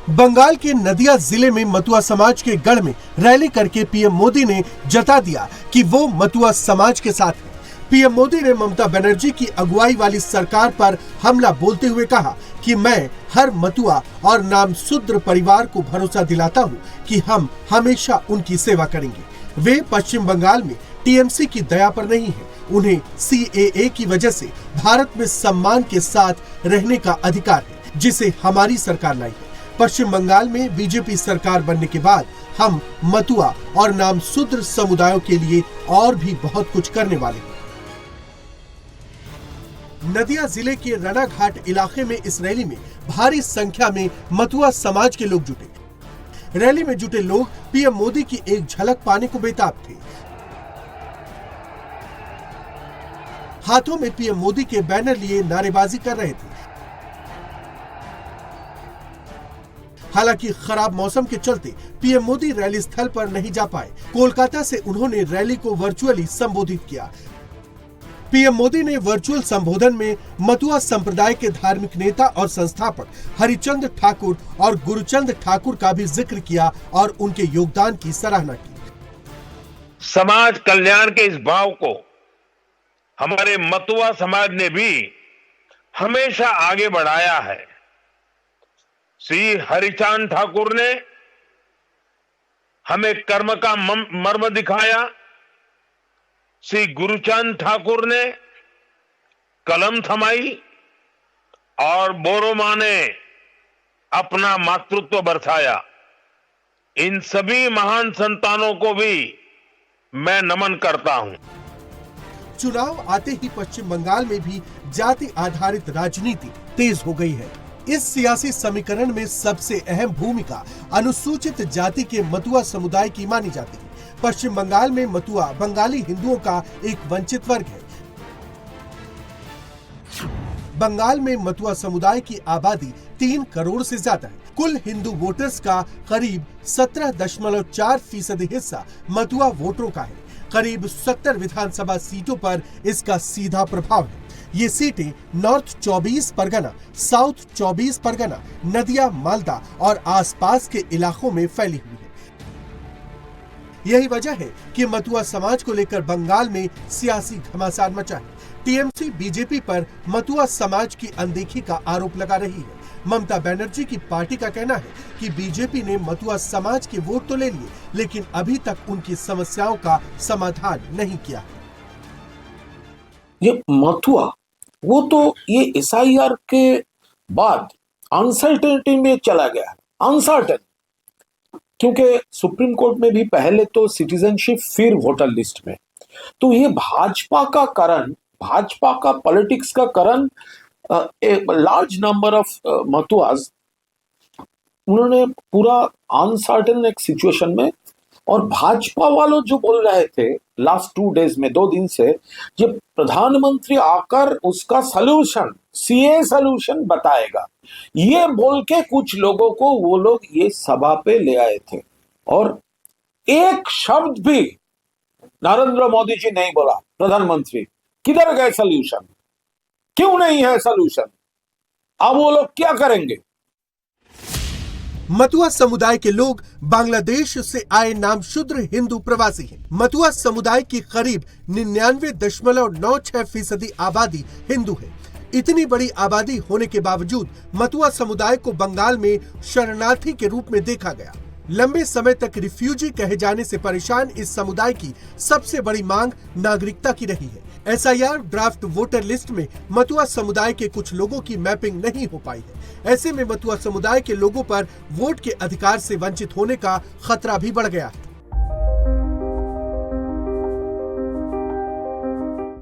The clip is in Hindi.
बंगाल के नदिया जिले में मतुआ समाज के गढ़ में रैली करके पीएम मोदी ने जता दिया कि वो मतुआ समाज के साथ है। पीएम मोदी ने ममता बनर्जी की अगुवाई वाली सरकार पर हमला बोलते हुए कहा कि मैं हर मतुआ और नामशूद्र परिवार को भरोसा दिलाता हूं कि हम हमेशा उनकी सेवा करेंगे। वे पश्चिम बंगाल में टीएमसी की दया पर नहीं है। उन्हें सीएए की वजह से भारत में सम्मान के साथ रहने का अधिकार है, जिसे हमारी सरकार लाई है। पश्चिम बंगाल में बीजेपी सरकार बनने के बाद हम मतुआ और नामशूद्र समुदायों के लिए और भी बहुत कुछ करने वाले हैं। नदिया जिले के रणाघाट इलाके में इस रैली में भारी संख्या में मतुआ समाज के लोग जुटे। रैली में जुटे लोग पीएम मोदी की एक झलक पाने को बेताब थे। हाथों में पीएम मोदी के बैनर लिए नारेबाजी कर रहे थे। हालांकि खराब मौसम के चलते पीएम मोदी रैली स्थल पर नहीं जा पाए। कोलकाता से उन्होंने रैली को वर्चुअली संबोधित किया। पीएम मोदी ने वर्चुअल संबोधन में मतुआ संप्रदाय के धार्मिक नेता और संस्थापक हरिचंद ठाकुर और गुरुचंद ठाकुर का भी जिक्र किया और उनके योगदान की सराहना की। समाज कल्याण के इस भाव को हमारे मतुआ समाज ने भी हमेशा आगे बढ़ाया है। श्री हरिचंद ठाकुर ने हमें कर्म का मर्म दिखाया। श्री गुरुचंद ठाकुर ने कलम थमाई और बोरोमा ने अपना मातृत्व बरसाया। इन सभी महान संतानों को भी मैं नमन करता हूं। चुनाव आते ही पश्चिम बंगाल में भी जाति आधारित राजनीति तेज हो गई है। इस सियासी समीकरण में सबसे अहम भूमिका अनुसूचित जाति के मतुआ समुदाय की मानी जाती है। पश्चिम बंगाल में मतुआ बंगाली हिंदुओं का एक वंचित वर्ग है। बंगाल में मतुआ समुदाय की आबादी 3 करोड़ से ज्यादा है। कुल हिंदू वोटर्स का करीब 17.4% हिस्सा मतुआ वोटरों का है। करीब 70 विधानसभा सीटों पर इसका सीधा प्रभाव है। ये सीटें नॉर्थ 24 परगना, साउथ 24 परगना, नदिया, मालदा और आसपास के इलाकों में फैली हुई है। यही वजह है कि मतुआ समाज को लेकर बंगाल में सियासी घमासान मचा है। टीएमसी बीजेपी पर मतुआ समाज की अनदेखी का आरोप लगा रही है। ममता बनर्जी की पार्टी का कहना है कि बीजेपी ने मतुआ समाज के वोट तो ले लिए, लेकिन अभी तक उनकी समस्याओं का समाधान नहीं किया है। ये मतुआ वो तो ये एसआईआर के बाद अनसर्टेनिटी में चला गया है। अनसर्टेन क्योंकि सुप्रीम कोर्ट में भी पहले तो सिटीजनशिप फिर वोटर लिस्ट में, तो ये भाजपा का कारण, भाजपा का पॉलिटिक्स का कारण लार्ज नंबर ऑफ मतुआज उन्होंने पूरा अनसर्टेन एक सिचुएशन में, और भाजपा वालों जो बोल रहे थे लास्ट 2 डेज में, 2 दिन से, ये प्रधानमंत्री आकर उसका सलूशन, सीए सलूशन बताएगा, ये बोल के कुछ लोगों को वो लोग ये सभा पे ले आए थे। और एक शब्द भी नरेंद्र मोदी जी नहीं बोला। प्रधानमंत्री किधर गए सलूशन, क्यों नहीं है सलूशन, अब वो लोग क्या करेंगे? मतुआ समुदाय के लोग बांग्लादेश से आए नामशूद्र हिंदू प्रवासी हैं। मतुआ समुदाय की करीब 99.96% आबादी हिंदू है। इतनी बड़ी आबादी होने के बावजूद मतुआ समुदाय को बंगाल में शरणार्थी के रूप में देखा गया। लंबे समय तक रिफ्यूजी कहे जाने से परेशान इस समुदाय की सबसे बड़ी मांग नागरिकता की रही है। एसआईआर ड्राफ्ट वोटर लिस्ट में मतुआ समुदाय के कुछ लोगों की मैपिंग नहीं हो पाई है। ऐसे में मतुआ समुदाय के लोगों पर वोट के अधिकार से वंचित होने का खतरा भी बढ़ गया है।